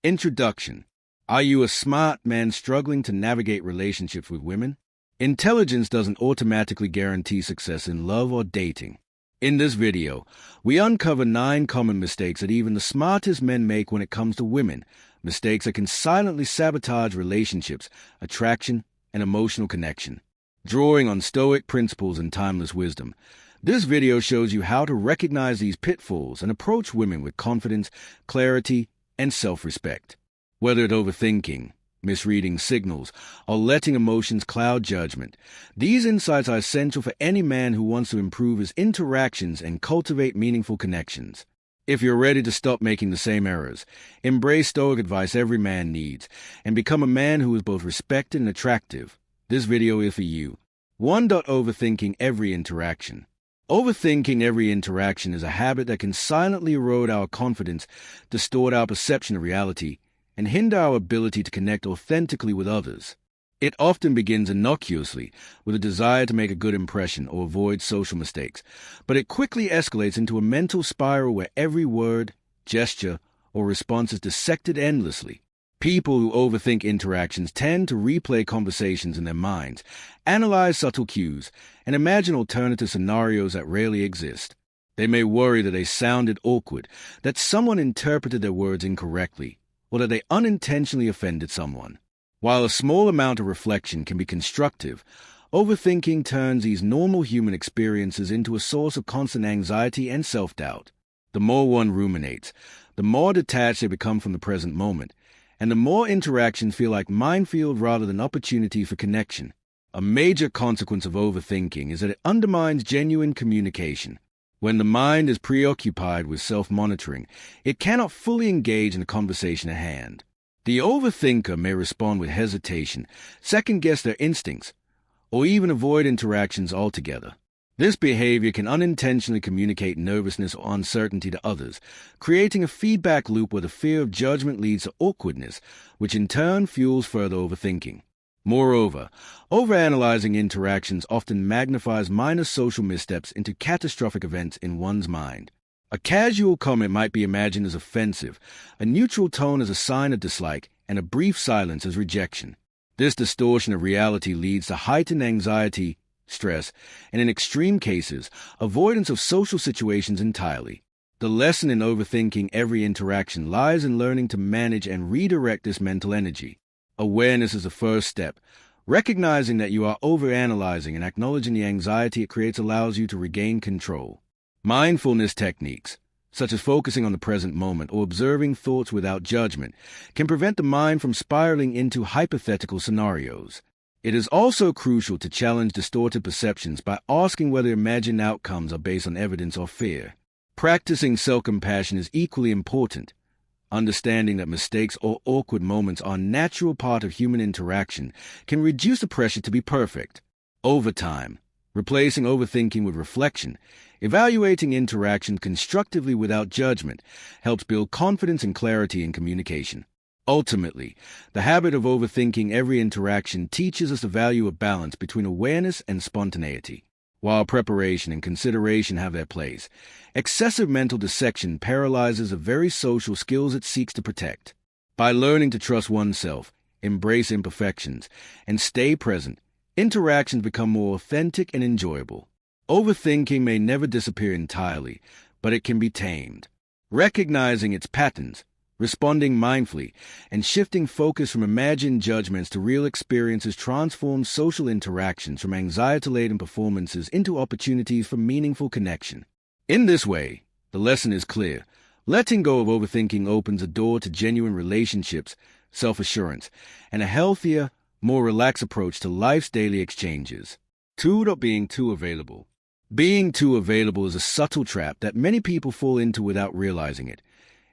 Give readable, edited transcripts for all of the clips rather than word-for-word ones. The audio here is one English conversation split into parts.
Introduction. Are you a smart man struggling to navigate relationships with women? Intelligence doesn't automatically guarantee success in love or dating. In this video, we uncover 9 common mistakes that even the smartest men make when it comes to women, mistakes that can silently sabotage relationships, attraction, and emotional connection. Drawing on Stoic principles and timeless wisdom, this video shows you how to recognize these pitfalls and approach women with confidence, clarity, and self-respect. Whether it's overthinking, misreading signals, or letting emotions cloud judgment, these insights are essential for any man who wants to improve his interactions and cultivate meaningful connections. If you're ready to stop making the same errors, embrace Stoic advice every man needs, and become a man who is both respected and attractive, this video is for you. 1. Overthinking every interaction. Overthinking every interaction is a habit that can silently erode our confidence, distort our perception of reality, and hinder our ability to connect authentically with others. It often begins innocuously, with a desire to make a good impression or avoid social mistakes, but it quickly escalates into a mental spiral where every word, gesture, or response is dissected endlessly. People who overthink interactions tend to replay conversations in their minds, analyze subtle cues, and imagine alternative scenarios that rarely exist. They may worry that they sounded awkward, that someone interpreted their words incorrectly, or that they unintentionally offended someone. While a small amount of reflection can be constructive, overthinking turns these normal human experiences into a source of constant anxiety and self-doubt. The more one ruminates, the more detached they become from the present moment, and the more interactions feel like minefield rather than opportunity for connection. A major consequence of overthinking is that it undermines genuine communication. When the mind is preoccupied with self-monitoring, it cannot fully engage in the conversation at hand. The overthinker may respond with hesitation, second-guess their instincts, or even avoid interactions altogether. This behavior can unintentionally communicate nervousness or uncertainty to others, creating a feedback loop where the fear of judgment leads to awkwardness, which in turn fuels further overthinking. Moreover, overanalyzing interactions often magnifies minor social missteps into catastrophic events in one's mind. A casual comment might be imagined as offensive, a neutral tone as a sign of dislike, and a brief silence as rejection. This distortion of reality leads to heightened anxiety, stress, and in extreme cases, avoidance of social situations entirely. The lesson in overthinking every interaction lies in learning to manage and redirect this mental energy. Awareness is the first step. Recognizing that you are overanalyzing and acknowledging the anxiety it creates allows you to regain control. Mindfulness techniques, such as focusing on the present moment or observing thoughts without judgment, can prevent the mind from spiraling into hypothetical scenarios. It is also crucial to challenge distorted perceptions by asking whether imagined outcomes are based on evidence or fear. Practicing self-compassion is equally important. Understanding that mistakes or awkward moments are a natural part of human interaction can reduce the pressure to be perfect. Over time, replacing overthinking with reflection, evaluating interactions constructively without judgment, helps build confidence and clarity in communication. Ultimately, the habit of overthinking every interaction teaches us the value of balance between awareness and spontaneity. While preparation and consideration have their place, excessive mental dissection paralyzes the very social skills it seeks to protect. By learning to trust oneself, embrace imperfections, and stay present, interactions become more authentic and enjoyable. Overthinking may never disappear entirely, but it can be tamed. Recognizing its patterns, responding mindfully, and shifting focus from imagined judgments to real experiences transforms social interactions from anxiety-laden performances into opportunities for meaningful connection. In this way, the lesson is clear. Letting go of overthinking opens a door to genuine relationships, self-assurance, and a healthier, more relaxed approach to life's daily exchanges. 2. Being too available. Being too available is a subtle trap that many people fall into without realizing it,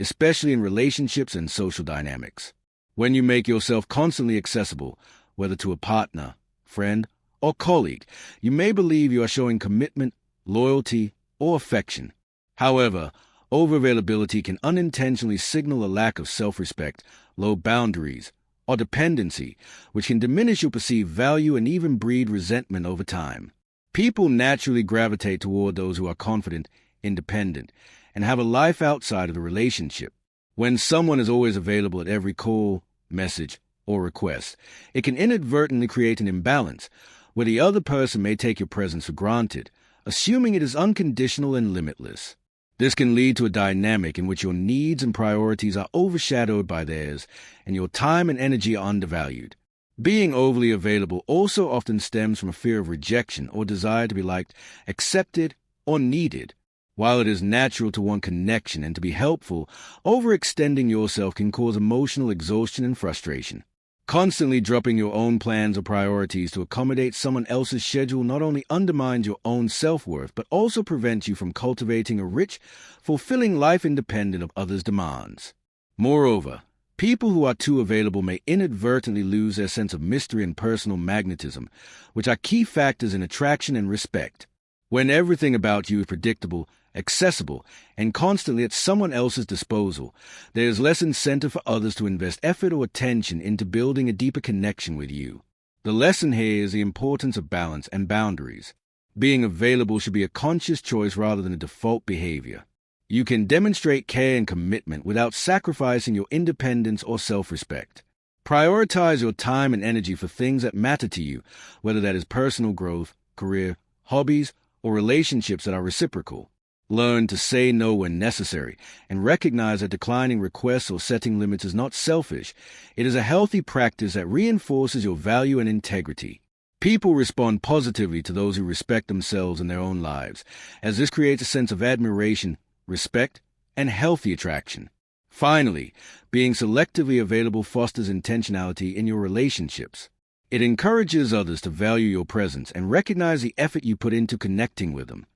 especially in relationships and social dynamics. When you make yourself constantly accessible, whether to a partner, friend, or colleague, you may believe you are showing commitment, loyalty, or affection. However, overavailability can unintentionally signal a lack of self-respect, low boundaries, or dependency, which can diminish your perceived value and even breed resentment over time. People naturally gravitate toward those who are confident, independent, and have a life outside of the relationship. When someone is always available at every call, message, or request, it can inadvertently create an imbalance where the other person may take your presence for granted, assuming it is unconditional and limitless. This can lead to a dynamic in which your needs and priorities are overshadowed by theirs, and your time and energy are undervalued. Being overly available also often stems from a fear of rejection or desire to be liked, accepted, or needed. While it is natural to want connection and to be helpful, overextending yourself can cause emotional exhaustion and frustration. Constantly dropping your own plans or priorities to accommodate someone else's schedule not only undermines your own self-worth, but also prevents you from cultivating a rich, fulfilling life independent of others' demands. Moreover, people who are too available may inadvertently lose their sense of mystery and personal magnetism, which are key factors in attraction and respect. When everything about you is predictable, accessible, and constantly at someone else's disposal, there is less incentive for others to invest effort or attention into building a deeper connection with you. The lesson here is the importance of balance and boundaries. Being available should be a conscious choice rather than a default behavior. You can demonstrate care and commitment without sacrificing your independence or self-respect. Prioritize your time and energy for things that matter to you, whether that is personal growth, career, hobbies, or relationships that are reciprocal. Learn to say no when necessary, and recognize that declining requests or setting limits is not selfish. It is a healthy practice that reinforces your value and integrity. People respond positively to those who respect themselves and their own lives, as this creates a sense of admiration, respect, and healthy attraction. Finally, being selectively available fosters intentionality in your relationships. It encourages others to value your presence and recognize the effort you put into connecting with them.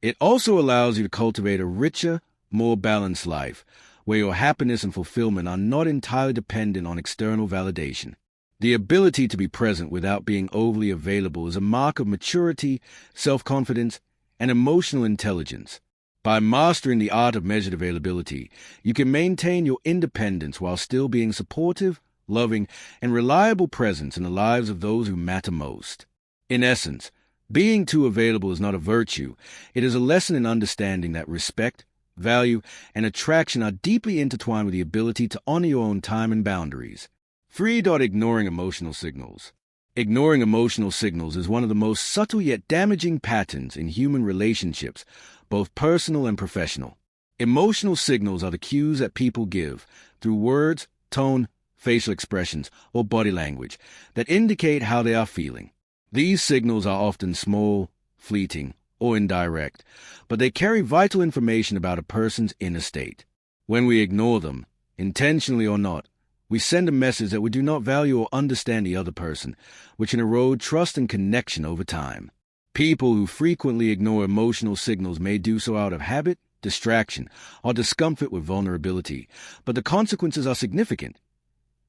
It also allows you to cultivate a richer, more balanced life, where your happiness and fulfillment are not entirely dependent on external validation. The ability to be present without being overly available is a mark of maturity, self-confidence, and emotional intelligence. By mastering the art of measured availability, you can maintain your independence while still being supportive, loving, and reliable presence in the lives of those who matter most. In essence, being too available is not a virtue. It is a lesson in understanding that respect, value, and attraction are deeply intertwined with the ability to honor your own time and boundaries. Ignoring emotional signals. Ignoring emotional signals is one of the most subtle yet damaging patterns in human relationships, both personal and professional. Emotional signals are the cues that people give, through words, tone, facial expressions, or body language, that indicate how they are feeling. These signals are often small, fleeting, or indirect, but they carry vital information about a person's inner state. When we ignore them, intentionally or not, we send a message that we do not value or understand the other person, which can erode trust and connection over time. People who frequently ignore emotional signals may do so out of habit, distraction, or discomfort with vulnerability, but the consequences are significant.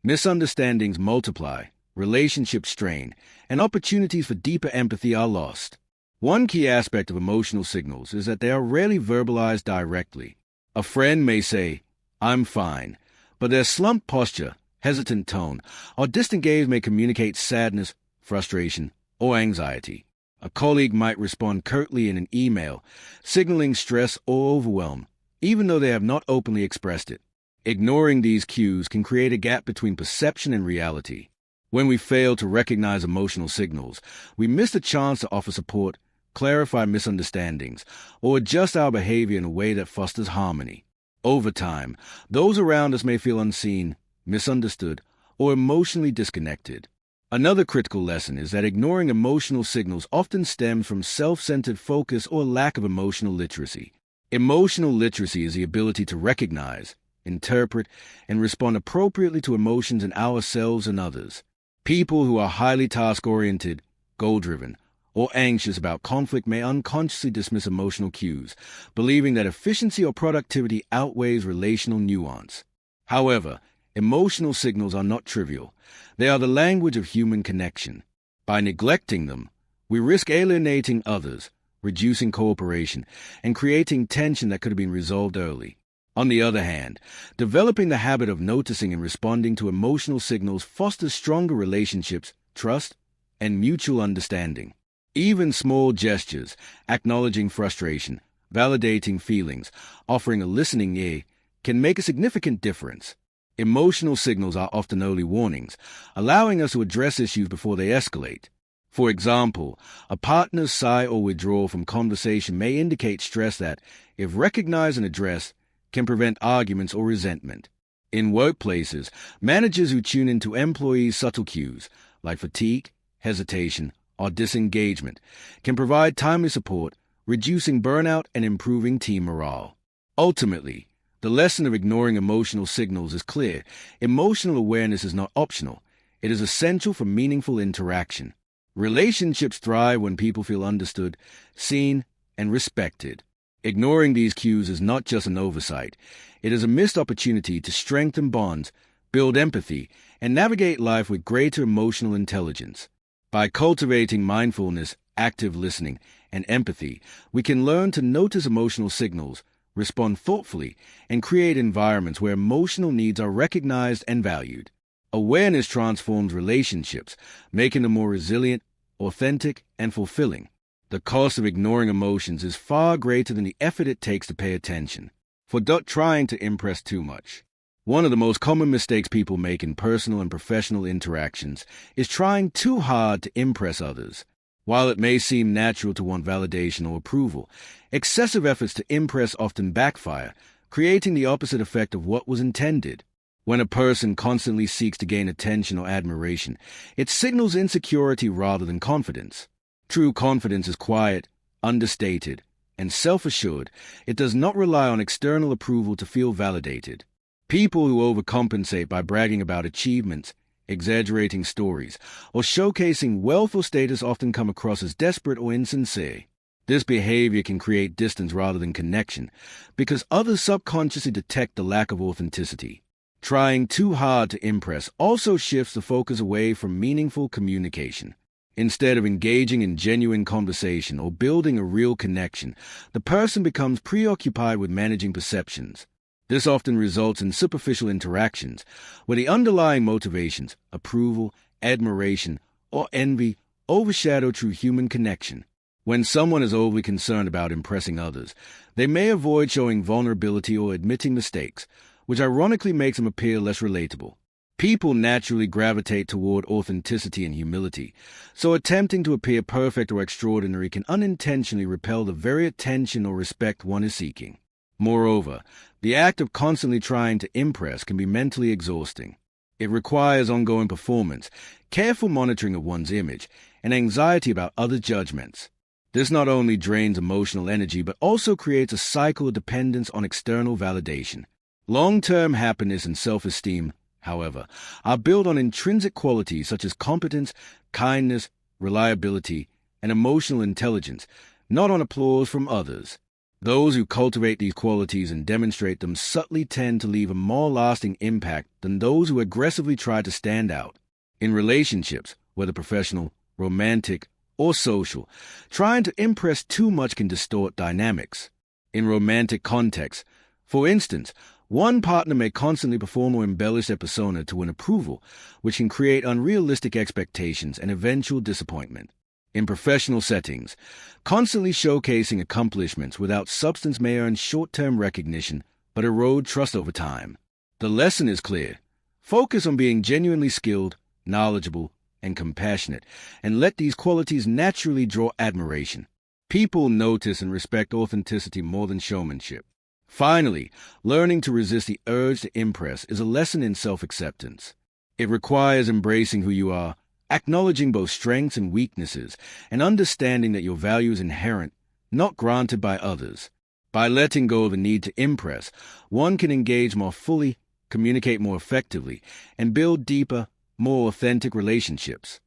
Misunderstandings multiply, relationships strain, and opportunities for deeper empathy are lost. One key aspect of emotional signals is that they are rarely verbalized directly. A friend may say, "I'm fine," but their slumped posture, hesitant tone, or distant gaze may communicate sadness, frustration, or anxiety. A colleague might respond curtly in an email, signaling stress or overwhelm, even though they have not openly expressed it. Ignoring these cues can create a gap between perception and reality. When we fail to recognize emotional signals, we miss the chance to offer support, clarify misunderstandings, or adjust our behavior in a way that fosters harmony. Over time, those around us may feel unseen, misunderstood, or emotionally disconnected. Another critical lesson is that ignoring emotional signals often stems from self-centered focus or lack of emotional literacy. Emotional literacy is the ability to recognize, interpret, and respond appropriately to emotions in ourselves and others. People who are highly task-oriented, goal-driven, or anxious about conflict may unconsciously dismiss emotional cues, believing that efficiency or productivity outweighs relational nuance. However, emotional signals are not trivial. They are the language of human connection. By neglecting them, we risk alienating others, reducing cooperation, and creating tension that could have been resolved early. On the other hand, developing the habit of noticing and responding to emotional signals fosters stronger relationships, trust, and mutual understanding. Even small gestures, acknowledging frustration, validating feelings, offering a listening ear, can make a significant difference. Emotional signals are often early warnings, allowing us to address issues before they escalate. For example, a partner's sigh or withdrawal from conversation may indicate stress that, if recognized and addressed, can prevent arguments or resentment. In workplaces, managers who tune into employees' subtle cues, like fatigue, hesitation, or disengagement, can provide timely support, reducing burnout and improving team morale. Ultimately, the lesson of ignoring emotional signals is clear. Emotional awareness is not optional. It is essential for meaningful interaction. Relationships thrive when people feel understood, seen, and respected. Ignoring these cues is not just an oversight. It is a missed opportunity to strengthen bonds, build empathy, and navigate life with greater emotional intelligence. By cultivating mindfulness, active listening, and empathy, we can learn to notice emotional signals, respond thoughtfully, and create environments where emotional needs are recognized and valued. Awareness transforms relationships, making them more resilient, authentic, and fulfilling. The cost of ignoring emotions is far greater than the effort it takes to pay attention. For trying to impress too much. One of the most common mistakes people make in personal and professional interactions is trying too hard to impress others. While it may seem natural to want validation or approval, excessive efforts to impress often backfire, creating the opposite effect of what was intended. When a person constantly seeks to gain attention or admiration, it signals insecurity rather than confidence. True confidence is quiet, understated, and self-assured. It does not rely on external approval to feel validated. People who overcompensate by bragging about achievements, exaggerating stories, or showcasing wealth or status often come across as desperate or insincere. This behavior can create distance rather than connection, because others subconsciously detect the lack of authenticity. Trying too hard to impress also shifts the focus away from meaningful communication. Instead of engaging in genuine conversation or building a real connection, the person becomes preoccupied with managing perceptions. This often results in superficial interactions, where the underlying motivations, approval, admiration, or envy, overshadow true human connection. When someone is overly concerned about impressing others, they may avoid showing vulnerability or admitting mistakes, which ironically makes them appear less relatable. People naturally gravitate toward authenticity and humility, so attempting to appear perfect or extraordinary can unintentionally repel the very attention or respect one is seeking. Moreover, the act of constantly trying to impress can be mentally exhausting. It requires ongoing performance, careful monitoring of one's image, and anxiety about other judgments. This not only drains emotional energy but also creates a cycle of dependence on external validation. Long-term happiness and self-esteem, however, are built on intrinsic qualities such as competence, kindness, reliability, and emotional intelligence, not on applause from others. Those who cultivate these qualities and demonstrate them subtly tend to leave a more lasting impact than those who aggressively try to stand out. In relationships, whether professional, romantic, or social, trying to impress too much can distort dynamics. In romantic contexts, for instance, one partner may constantly perform or embellish their persona to win approval, which can create unrealistic expectations and eventual disappointment. In professional settings, constantly showcasing accomplishments without substance may earn short-term recognition but erode trust over time. The lesson is clear. Focus on being genuinely skilled, knowledgeable, and compassionate, and let these qualities naturally draw admiration. People notice and respect authenticity more than showmanship. Finally, learning to resist the urge to impress is a lesson in self-acceptance. It requires embracing who you are, acknowledging both strengths and weaknesses, and understanding that your value is inherent, not granted by others. By letting go of the need to impress, one can engage more fully, communicate more effectively, and build deeper, more authentic relationships.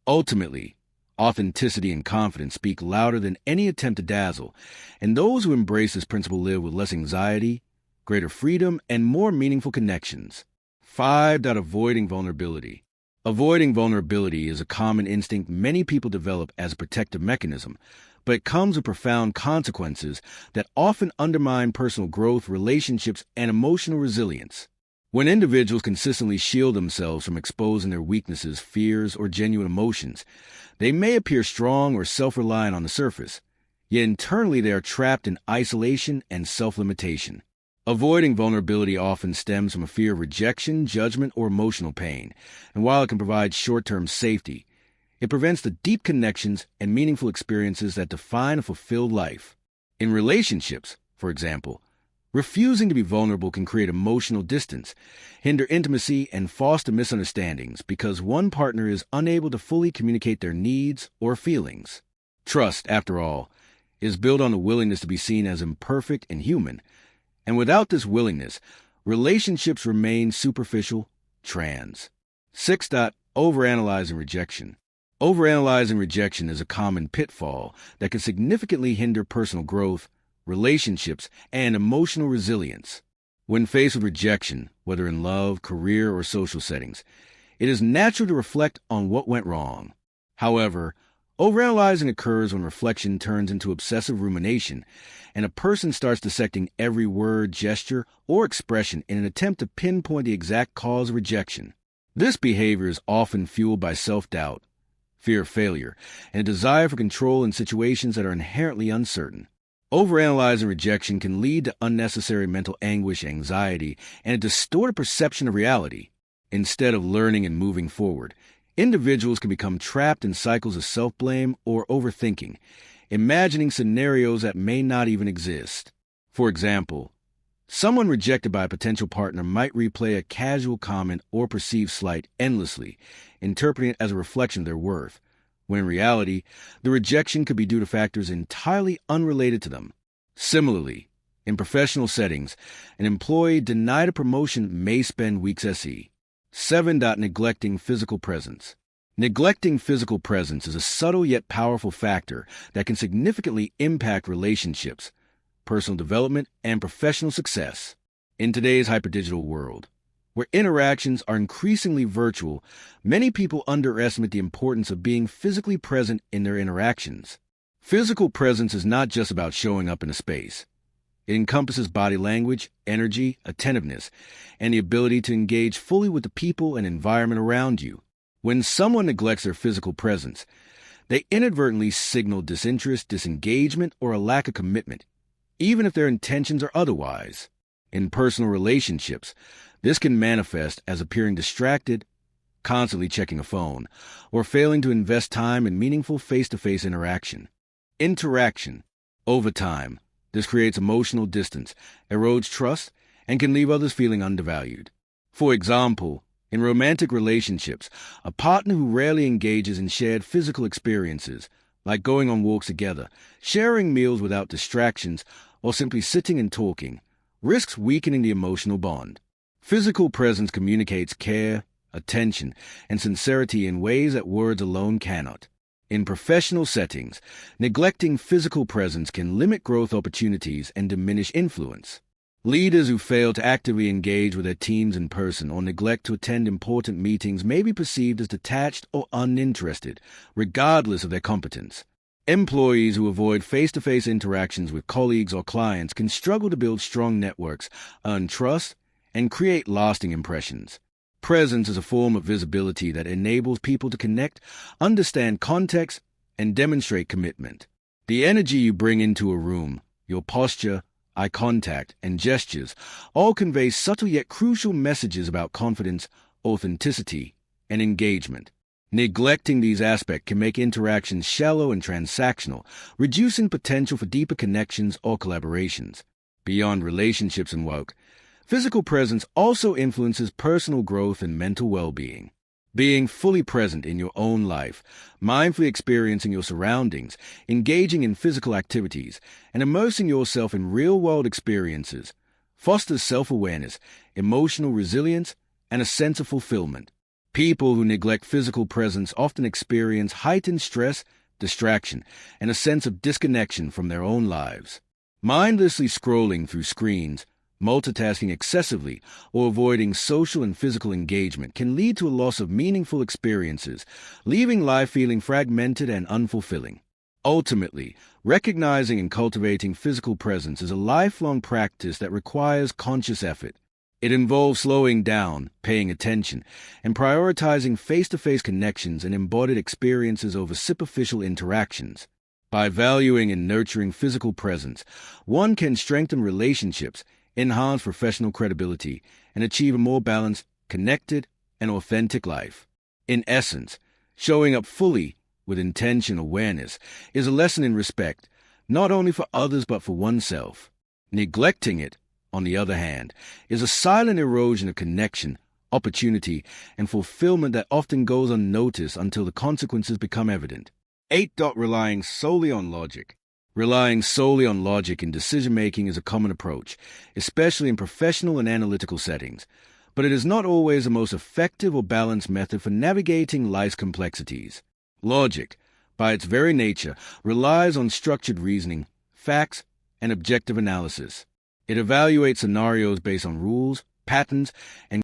Ultimately, authenticity and confidence speak louder than any attempt to dazzle, and those who embrace this principle live with less anxiety, greater freedom, and more meaningful connections. 5. Avoiding vulnerability. Avoiding vulnerability is a common instinct many people develop as a protective mechanism, but it comes with profound consequences that often undermine personal growth, relationships, and emotional resilience. When individuals consistently shield themselves from exposing their weaknesses, fears, or genuine emotions, they may appear strong or self-reliant on the surface, yet internally they are trapped in isolation and self-limitation. Avoiding vulnerability often stems from a fear of rejection, judgment, or emotional pain, and while it can provide short-term safety, it prevents the deep connections and meaningful experiences that define a fulfilled life. In relationships, for example, refusing to be vulnerable can create emotional distance, hinder intimacy, and foster misunderstandings because one partner is unable to fully communicate their needs or feelings. Trust, after all, is built on the willingness to be seen as imperfect and human, and without this willingness, relationships remain superficial, trans. 6. Overanalyzing rejection. Overanalyzing rejection is a common pitfall that can significantly hinder personal growth, relationships, and emotional resilience. When faced with rejection, whether in love, career, or social settings, it is natural to reflect on what went wrong. However, overanalyzing occurs when reflection turns into obsessive rumination, and a person starts dissecting every word, gesture, or expression in an attempt to pinpoint the exact cause of rejection. This behavior is often fueled by self-doubt, fear of failure, and a desire for control in situations that are inherently uncertain. Overanalyzing rejection can lead to unnecessary mental anguish, anxiety, and a distorted perception of reality. Instead of learning and moving forward, individuals can become trapped in cycles of self-blame or overthinking, imagining scenarios that may not even exist. For example, someone rejected by a potential partner might replay a casual comment or perceived slight endlessly, interpreting it as a reflection of their worth, when in reality, the rejection could be due to factors entirely unrelated to them. Similarly, in professional settings, an employee denied a promotion may spend weeks SE. 7. Neglecting physical presence. Neglecting physical presence is a subtle yet powerful factor that can significantly impact relationships, personal development, and professional success. In today's hyperdigital world, where interactions are increasingly virtual, many people underestimate the importance of being physically present in their interactions. Physical presence is not just about showing up in a space. It encompasses body language, energy, attentiveness, and the ability to engage fully with the people and environment around you. When someone neglects their physical presence, they inadvertently signal disinterest, disengagement, or a lack of commitment, even if their intentions are otherwise. In personal relationships, this can manifest as appearing distracted, constantly checking a phone, or failing to invest time in meaningful face-to-face interaction. Over time, this creates emotional distance, erodes trust, and can leave others feeling undervalued. For example, in romantic relationships, a partner who rarely engages in shared physical experiences, like going on walks together, sharing meals without distractions, or simply sitting and talking, risks weakening the emotional bond. Physical presence communicates care, attention, and sincerity in ways that words alone cannot. In professional settings, neglecting physical presence can limit growth opportunities and diminish influence. Leaders who fail to actively engage with their teams in person or neglect to attend important meetings may be perceived as detached or uninterested, regardless of their competence. Employees who avoid face-to-face interactions with colleagues or clients can struggle to build strong networks, earn trust, and create lasting impressions. Presence is a form of visibility that enables people to connect, understand context, and demonstrate commitment. The energy you bring into a room, your posture, eye contact, and gestures all convey subtle yet crucial messages about confidence, authenticity, and engagement. Neglecting these aspects can make interactions shallow and transactional, reducing potential for deeper connections or collaborations. Beyond relationships and work, physical presence also influences personal growth and mental well-being. Being fully present in your own life, mindfully experiencing your surroundings, engaging in physical activities, and immersing yourself in real-world experiences fosters self-awareness, emotional resilience, and a sense of fulfillment. People who neglect physical presence often experience heightened stress, distraction, and a sense of disconnection from their own lives. Mindlessly scrolling through screens, multitasking excessively, or avoiding social and physical engagement can lead to a loss of meaningful experiences, leaving life feeling fragmented and unfulfilling. Ultimately, recognizing and cultivating physical presence is a lifelong practice that requires conscious effort. It involves slowing down, paying attention, and prioritizing face-to-face connections and embodied experiences over superficial interactions. By valuing and nurturing physical presence, one can strengthen relationships, enhance professional credibility, and achieve a more balanced, connected, and authentic life. In essence, showing up fully with intention awareness is a lesson in respect, not only for others but for oneself. Neglecting it, on the other hand, is a silent erosion of connection, opportunity, and fulfillment that often goes unnoticed until the consequences become evident. 8. Relying solely on logic. Relying solely on logic in decision-making is a common approach, especially in professional and analytical settings, but it is not always the most effective or balanced method for navigating life's complexities. Logic, by its very nature, relies on structured reasoning, facts, and objective analysis. It evaluates scenarios based on rules, patterns, and